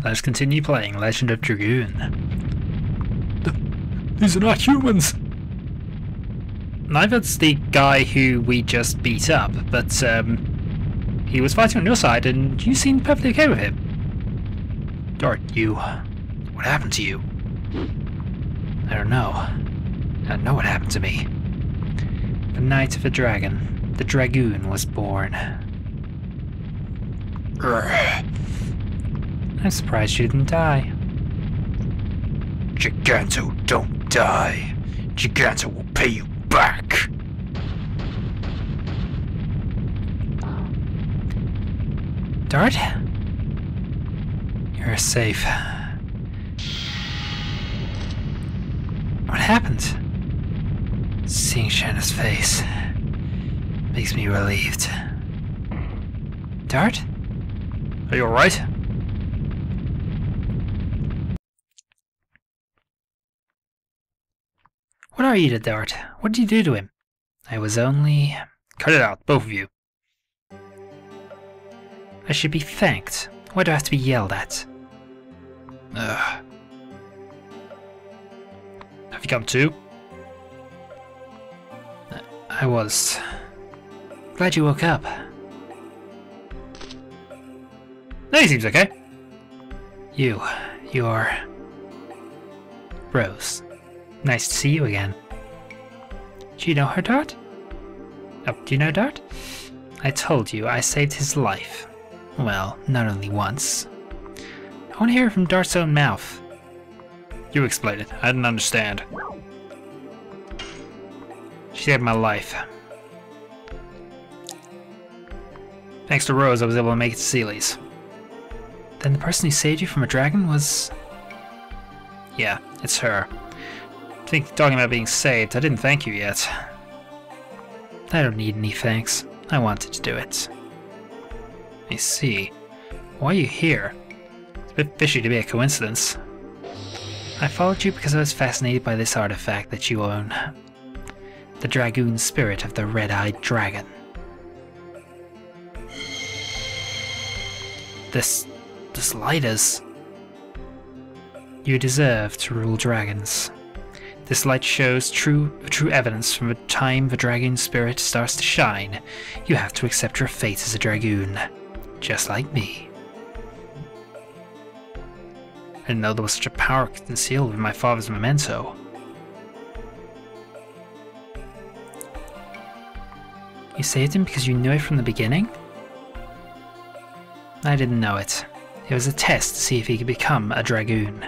Let's continue playing Legend of Dragoon. These are not humans! Neither's the guy who we just beat up, but he was fighting on your side and you seemed perfectly okay with him. Dart, what happened to you? I don't know. I don't know what happened to me. The night of the dragon, the Dragoon was born. I'm surprised you didn't die. Giganto, don't die. Giganto will pay you back. Dart? You're safe. What happened? Seeing Shanna's face makes me relieved. Dart? Are you alright? What are you to Dart? What did you do to him? I was only... Cut it out, both of you. I should be thanked. Why do I have to be yelled at? Have you come to? I was... glad you woke up. No, he seems okay. You're... Rose. Nice to see you again. Do you know her, Dart? Oh, do you know Dart? I told you I saved his life. Well, not only once. I want to hear it from Dart's own mouth. You explain it. I didn't understand. She saved my life. Thanks to Rose, I was able to make it to Sealy's. Then the person who saved you from a dragon was... Yeah, it's her. Talking about being saved, I didn't thank you yet. I don't need any thanks. I wanted to do it. I see. Why are you here? It's a bit fishy to be a coincidence. I followed you because I was fascinated by this artifact that you own. The Dragoon spirit of the red-eyed dragon. This light is... You deserve to rule dragons. This light shows true evidence from the time the Dragoon spirit starts to shine. You have to accept your fate as a Dragoon. Just like me. I didn't know there was such a power concealed with my father's memento. You saved him because you knew it from the beginning? I didn't know it. It was a test to see if he could become a Dragoon.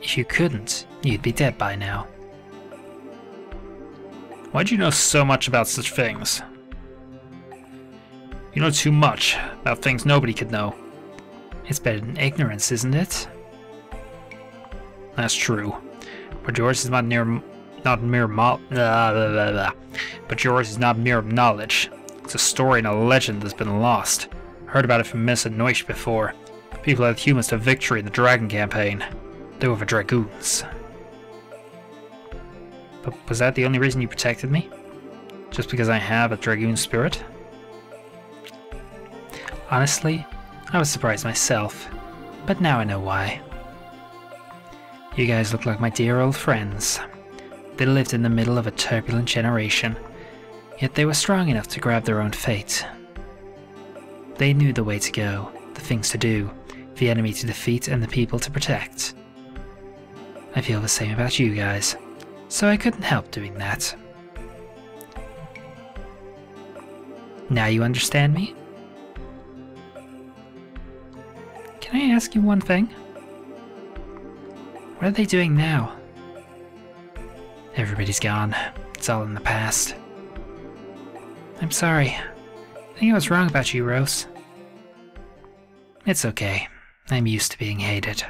If you couldn't, you'd be dead by now. Why'd you know so much about such things? You know too much about things nobody could know. It's better than ignorance, isn't it? That's true. But yours is not mere knowledge. It's a story and a legend that's been lost. Heard about it from Miss and Noish before. People led humans to victory in the Dragon campaign. They were the Dragoons. But was that the only reason you protected me? Just because I have a Dragoon spirit? Honestly, I was surprised myself, but now I know why. You guys look like my dear old friends. They lived in the middle of a turbulent generation, yet they were strong enough to grab their own fate. They knew the way to go, the things to do, the enemy to defeat and the people to protect. I feel the same about you guys, so I couldn't help doing that. Now you understand me? Can I ask you one thing? What are they doing now? Everybody's gone. It's all in the past. I'm sorry. I think I was wrong about you, Rose. It's okay. I'm used to being hated.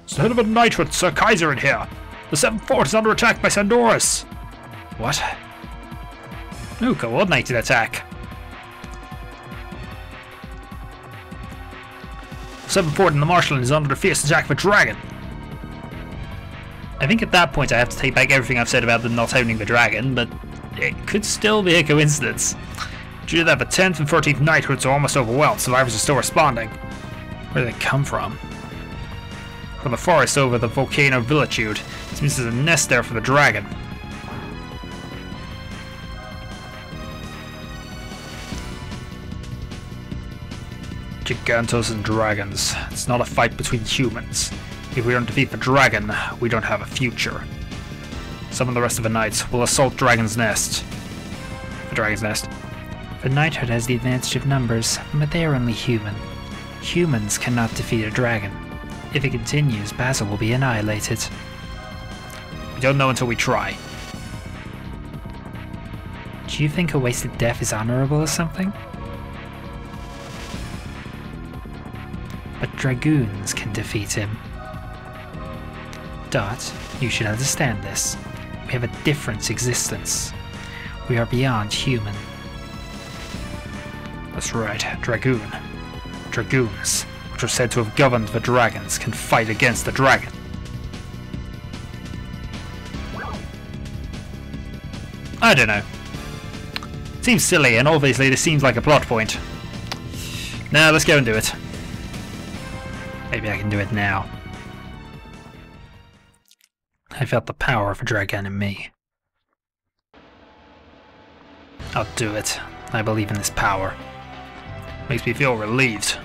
Instead of a knight with Sir Kaiser in here. The 7th Fort is under attack by Sandoris. What? No coordinated attack. 7th Fort in the Marshland is under the fierce attack of a dragon. I think at that point I have to take back everything I've said about them not owning the dragon, but it could still be a coincidence. Due to that, the 10th and 13th knighthoods are almost overwhelmed. Survivors are still responding. Where did they come from? From the forest over the volcano Villitude. It means there's a nest there for the dragon. Gigantos and dragons. It's not a fight between humans. If we don't defeat the dragon, we don't have a future. Summon the rest of the knights. We'll assault Dragon's Nest. The Dragon's Nest. The knighthood has the advantage of numbers, but they are only human. Humans cannot defeat a dragon. If it continues, Basil will be annihilated. We don't know until we try. Do you think a wasted death is honorable or something? But dragoons can defeat him. Dot, you should understand this. We have a different existence. We are beyond human. That's right, Dragoon. Dragoons, which are said to have governed the dragons, can fight against the dragon. I don't know. Seems silly, and obviously this seems like a plot point. Now let's go and do it. Maybe I can do it now. I felt the power of a dragon in me. I'll do it. I believe in this power. Makes me feel relieved.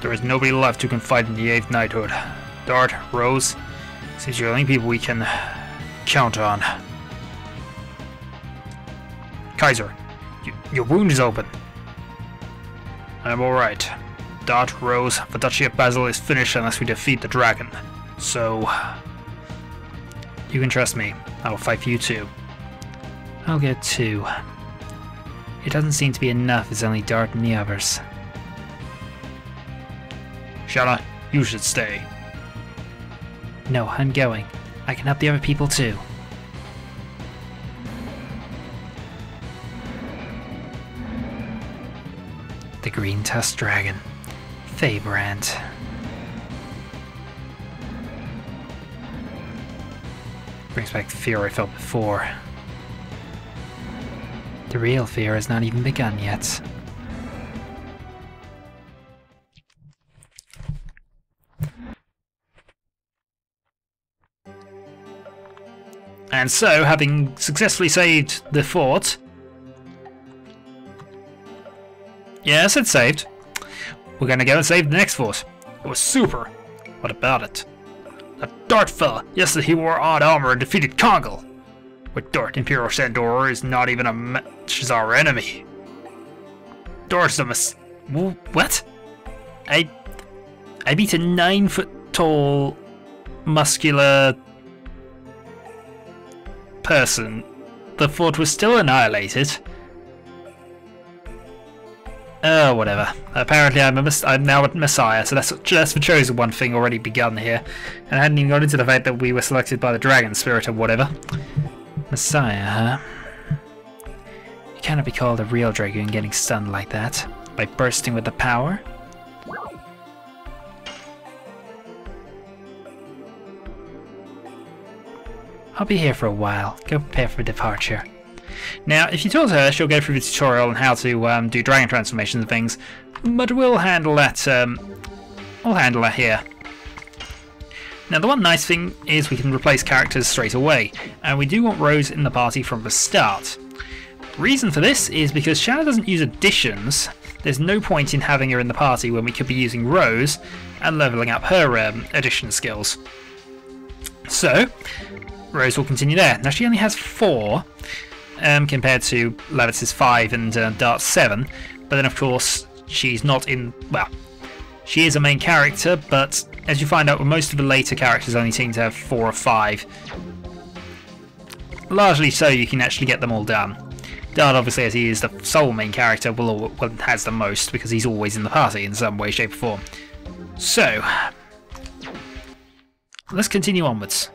There is nobody left who can fight in the 8th knighthood. Dart, Rose, seems you're the only people we can count on. Kaiser, your wound is open. I'm alright. Dart, Rose, the Duchy of Basil is finished unless we defeat the dragon. So, you can trust me. I will fight for you too. I'll get 2. It doesn't seem to be enough, it's only Dart and the others. Shanna, you should stay. No, I'm going. I can help the other people too. The green tusked dragon. Feybrand. Brings back the fear I felt before. The real fear has not even begun yet. And so, having successfully saved the fort... Yes, it's saved. We're gonna go and save the next fort. It was super. What about it? That Dart fella, yesterday he wore odd armor and defeated Kongal. With Dart, Imperial Sandor is not even a match as our enemy. Dart's a what? I beat a 9-foot-tall, muscular person. The fort was still annihilated. Whatever. Apparently I'm now a Messiah, so that's the chosen one thing already begun here. And I hadn't even got into the fact that we were selected by the dragon spirit or whatever. Messiah, huh? You cannot be called a real Dragoon getting stunned like that. By bursting with the power? I'll be here for a while. Go prepare for departure. Now, if you talk to her, she'll go through the tutorial on how to do dragon transformations and things, but we'll handle that. We'll handle that here. Now, the one nice thing is we can replace characters straight away, and we do want Rose in the party from the start. Reason for this is because Shanna doesn't use additions. There's no point in having her in the party when we could be using Rose and leveling up her addition skills. So, Rose will continue there. Now, she only has 4. Compared to Levitz's 5 and Dart's 7, but then of course she's not in, well, she is a main character, but as you find out, most of the later characters only seem to have 4 or 5. Largely so you can actually get them all done. Dart, obviously, as he is the sole main character, has the most because he's always in the party in some way, shape or form. So, let's continue onwards.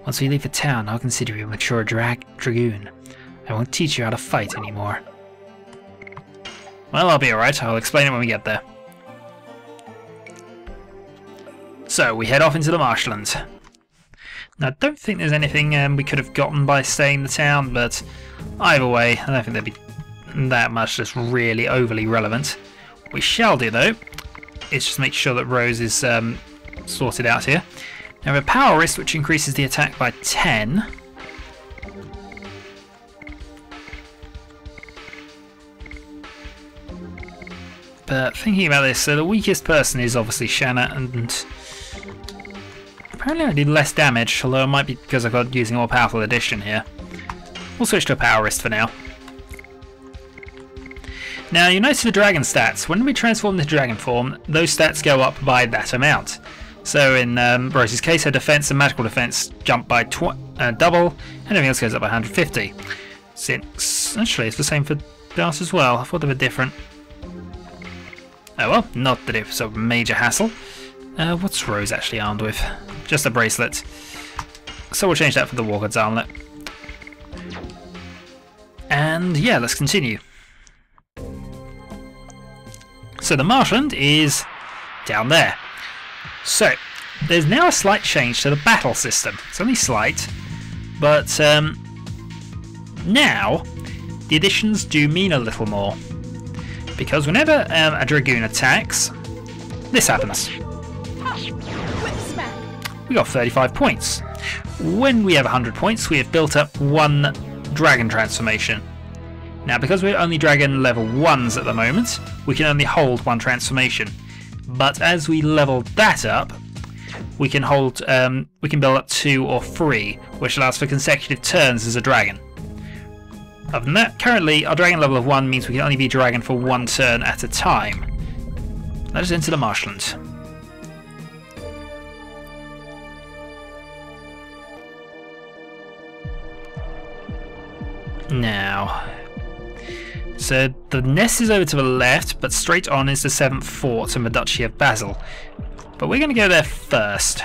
Once we leave the town, I'll consider you a mature Dragoon. I won't teach you how to fight anymore. Well, I'll be alright. I'll explain it when we get there. So, we head off into the marshlands. Now, I don't think there's anything we could have gotten by staying in the town, but either way, I don't think there'd be that much that's really overly relevant. What we shall do, though, is just make sure that Rose is sorted out here. Now, we have a power wrist, which increases the attack by 10. But thinking about this, so the weakest person is obviously Shanna, and apparently I did less damage, although it might be because I've got using a more powerful addition here. We'll switch to a power wrist for now. Now you notice the dragon stats. When we transform into dragon form, those stats go up by that amount. So in Rose's case, her defense and magical defense jump by double, and everything else goes up by 150. Actually, it's the same for Dart as well. I thought they were different. Oh well, not that it was a major hassle. What's Rose actually armed with? Just a bracelet. So we'll change that for the Walker's armlet. And yeah, let's continue. So the marshland is down there. So there's now a slight change to the battle system. It's only slight, but now the additions do mean a little more. Because whenever a Dragoon attacks, this happens. We got 35 points. When we have 100 points, we have built up one dragon transformation. Now, because we're only dragon level 1s at the moment, we can only hold one transformation. But as we level that up, we can hold, we can build up 2 or 3, which allows for consecutive turns as a dragon. Other than that, currently our dragon level of 1 means we can only be dragon for 1 turn at a time. Let us enter the marshland. Now, so the nest is over to the left, but straight on is the 7th fort in the Duchy of Basel. But we're going to go there first.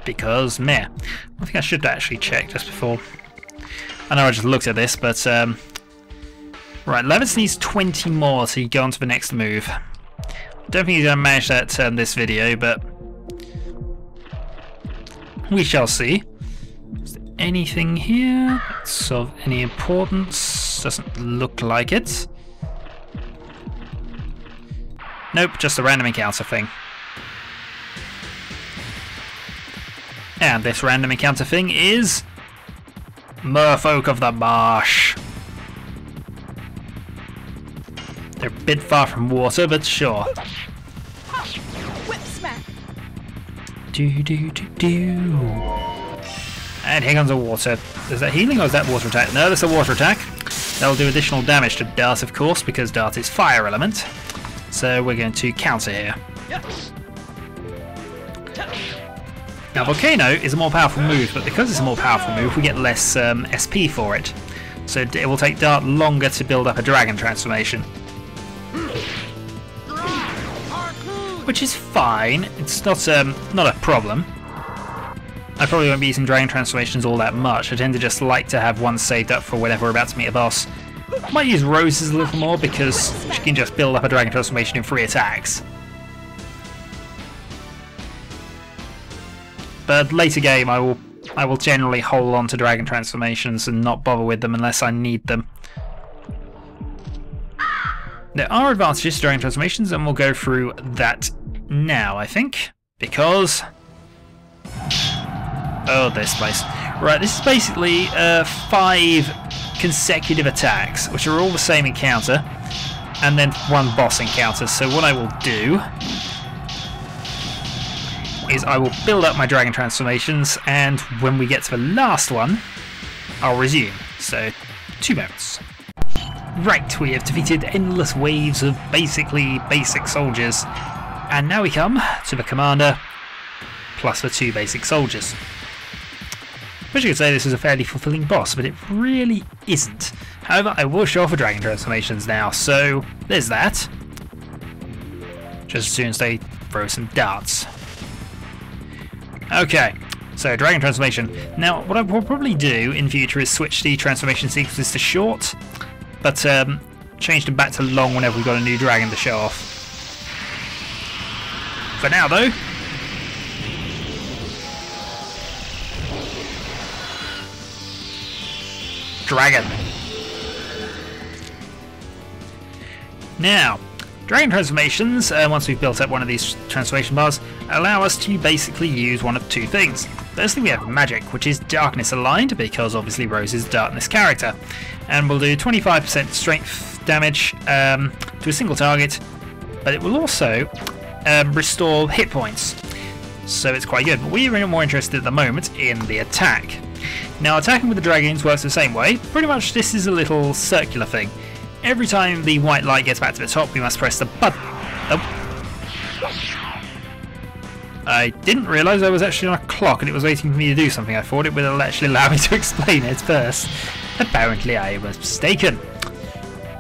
Because, meh. I think I should actually check just before. I know I just looked at this, but right, Levitz needs 20 more to go on to the next move. Don't think he's going to manage that this video, but we shall see. Is there anything here that's of any importance? Doesn't look like it. Nope, just a random encounter thing. And this random encounter thing is Merfolk of the Marsh. They're a bit far from water, but sure. Whip smack. Do do do do. And here comes the water. Is that healing or is that water attack? No, that's a water attack. That'll do additional damage to Dart, of course, because Dart is fire element. So we're going to counter here. Now Volcano is a more powerful move, but because it's a more powerful move, we get less SP for it. So it will take Dart longer to build up a dragon transformation. Which is fine, it's not a problem. I probably won't be using dragon transformations all that much. I tend to just like to have one saved up for whenever we're about to meet a boss. I might use Rose's a little more because she can just build up a dragon transformation in 3 attacks. But later game I will generally hold on to dragon transformations and not bother with them unless I need them. There are advantages to dragon transformations, and we'll go through that now, I think, because oh, this place. Right, this is basically 5 consecutive attacks, which are all the same encounter, and then 1 boss encounter. So what I will do is I will build up my dragon transformations, and when we get to the last one, I'll resume. So, 2 moments. Right, we have defeated endless waves of basically basic soldiers, and now we come to the commander, plus the 2 basic soldiers. Which you could say this is a fairly fulfilling boss, but it really isn't. However, I will show off the dragon transformations now, so there's that. Just as soon as they throw some darts. Okay, so dragon transformation. Now, what I will probably do in future is switch the transformation sequences to short, but change them back to long whenever we've got a new dragon to show off. For now, though, dragon. Now, dragon transformations, once we've built up one of these transformation bars, allow us to basically use one of two things. First thing, we have magic, which is darkness aligned, because obviously Rose is a darkness character. And we'll do 25% strength damage to a single target, but it will also restore hit points. So it's quite good, but we're more interested at the moment in the attack. Now, attacking with the Dragoons works the same way. Pretty much this is a little circular thing. Every time the white light gets back to the top, we must press the button. Oh. I didn't realise I was actually on a clock and it was waiting for me to do something. I thought it would actually allow me to explain it first. Apparently I was mistaken.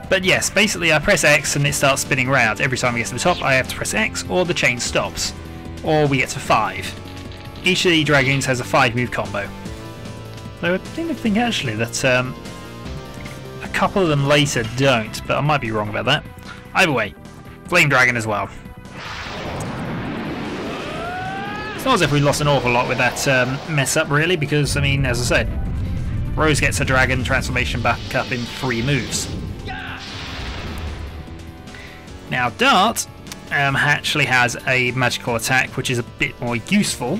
But yes, basically I press X and it starts spinning around. Every time we get to the top I have to press X or the chain stops. Or we get to 5. Each of the Dragoons has a 5 move combo. So I think actually that a couple of them later don't, but I might be wrong about that. Either way, Flame Dragon as well. It's not as if we lost an awful lot with that mess up really, because I mean, as I said, Rose gets her dragon transformation back up in 3 moves. Now Dart actually has a magical attack which is a bit more useful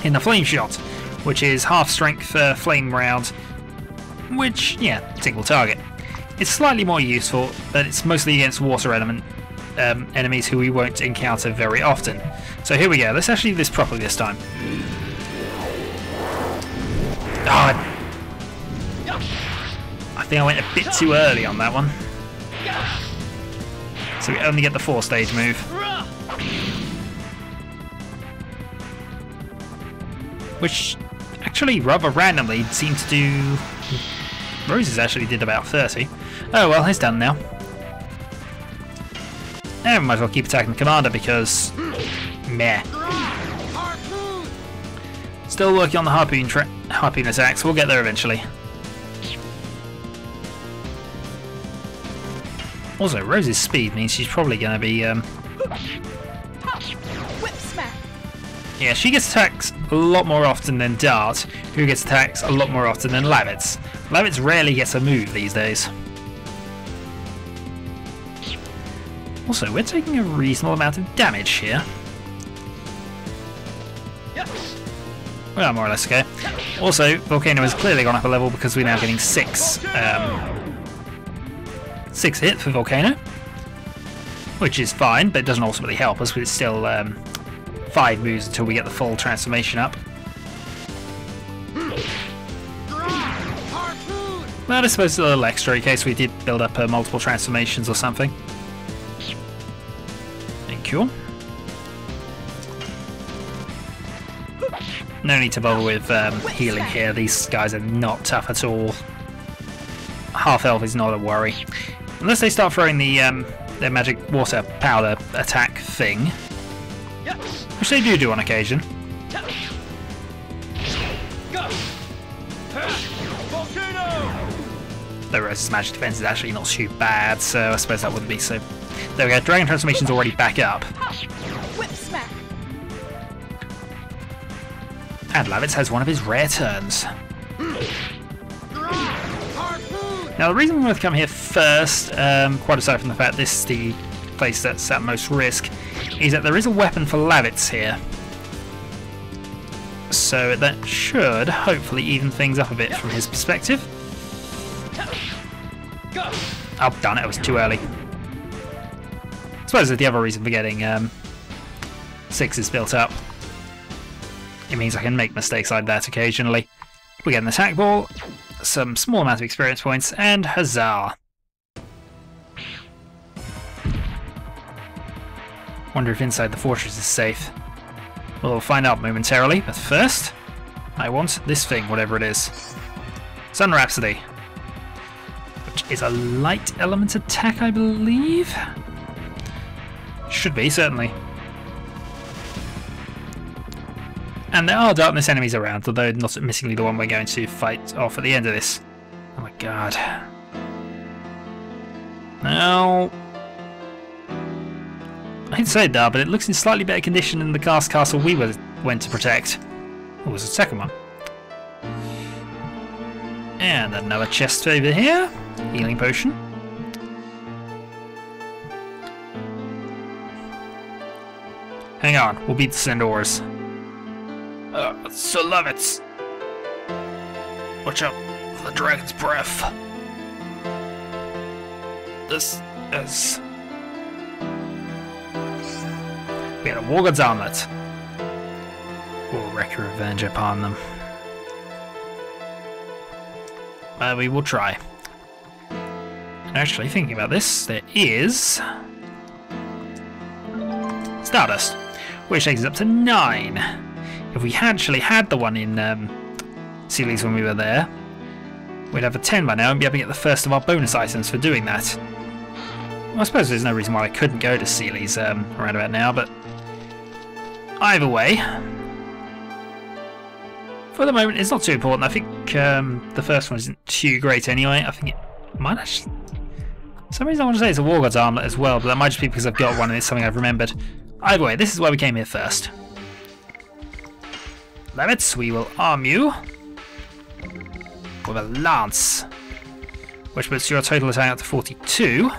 in the Flame Shot, which is half strength flame round, which, yeah, single target. It's slightly more useful, but it's mostly against water element enemies who we won't encounter very often. So here we go, let's actually do this properly this time. Oh, I think I went a bit too early on that one. So we only get the 4-stage move. Which actually rather randomly seemed to do... Rose's actually did about 30. Oh well, it's done now. And we might as well keep attacking the commander because... meh. Still working on the harpoon attacks, we'll get there eventually. Also, Rose's speed means she's probably going to be... Whip smack. Yeah, she gets attacked a lot more often than Dart, who gets attacked a lot more often than Lavitz. Lavitz rarely gets a move these days. Also, we're taking a reasonable amount of damage here. Well, more or less okay. Also, Volcano has clearly gone up a level because we're now getting 6 hit for Volcano, which is fine, but it doesn't ultimately help us, because it's still 5 moves until we get the full transformation up. But I suppose it's a little extra in case we did build up multiple transformations or something. Thank you. No need to bother with healing here, these guys are not tough at all. Half health is not a worry. Unless they start throwing the their magic water powder attack thing, which they do on occasion. Though Rose's magic defense is actually not too bad, so I suppose that wouldn't be so. There we go. Dragon transformation's already back up. Whip smack. And Lavitz has one of his rare turns. Now the reason we want to come here first, quite aside from the fact this is the place that's at most risk, is that there is a weapon for Lavitz here. So that should hopefully even things up a bit from his perspective. Oh, darn it, I was too early. I suppose that's the other reason for getting 6 is built up. It means I can make mistakes like that occasionally. We get an attack ball, some small amount of experience points, and huzzah! Wonder if inside the fortress is safe. We'll find out momentarily, but first, I want this thing, whatever it is. Sun Rhapsody. Which is a light element attack, I believe? Should be, certainly. And there are darkness enemies around, although not missingly the one we're going to fight off at the end of this. Oh my god. Now... I hate to say it, but it looks in slightly better condition than the castle we went to protect. Oh, it was the second one. And another chest over here. Healing potion. Hang on, we'll beat the Centaurs. So love it. Watch out for the dragon's breath. This is... We had a War God's armlet. We'll wreak revenge upon them. We will try. And actually, thinking about this, there is... Stardust, which takes us up to 9. If we actually had the one in Sealy's when we were there, we'd have a 10 by now and be able to get the first of our bonus items for doing that. Well, I suppose there's no reason why I couldn't go to Sealy's around about now, but either way, for the moment it's not too important. I think the first one isn't too great anyway. I think it might actually... For some reason I want to say it's a War God's armlet as well, but that might just be because I've got one and it's something I've remembered. Either way, this is why we came here first. Levitz, we will arm you with a lance, which puts your total attack up to 42.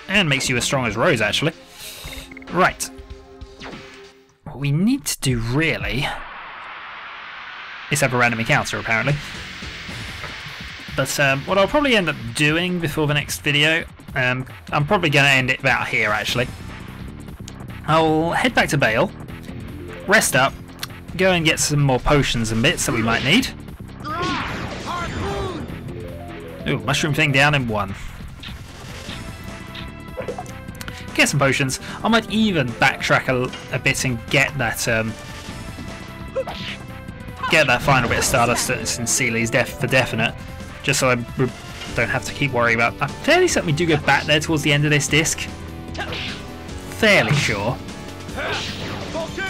And makes you as strong as Rose, actually. Right. What we need to do, really, is have a random encounter, apparently. But what I'll probably end up doing before the next video, I'm probably going to end it about here, actually. I'll head back to Bale, rest up, go and get some more potions and bits that we might need. Ooh, mushroom thing down in 1. Get some potions. I might even backtrack a bit and get that final bit of Stardust that's in Sealy's for definite, just so I don't have to keep worrying about. I'm fairly certain we do go back there towards the end of this disc. Fairly sure.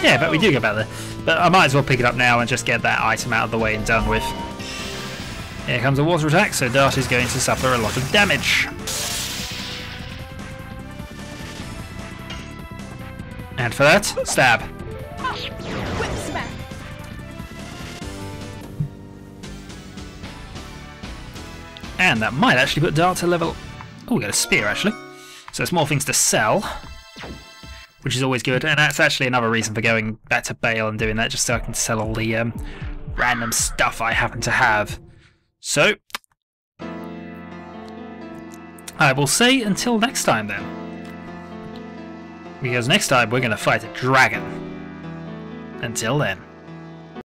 Yeah, but we do go back there. But I might as well pick it up now and just get that item out of the way and done with. Here comes a water attack, so Dart is going to suffer a lot of damage. And for that, stab. Whip smack. And that might actually put Dart to level... Oh, we got a spear, actually. So there's more things to sell, which is always good. And that's actually another reason for going back to Bale and doing that, just so I can sell all the random stuff I happen to have. So, I will say until next time, then. Because next time we're going to fight a dragon. Until then.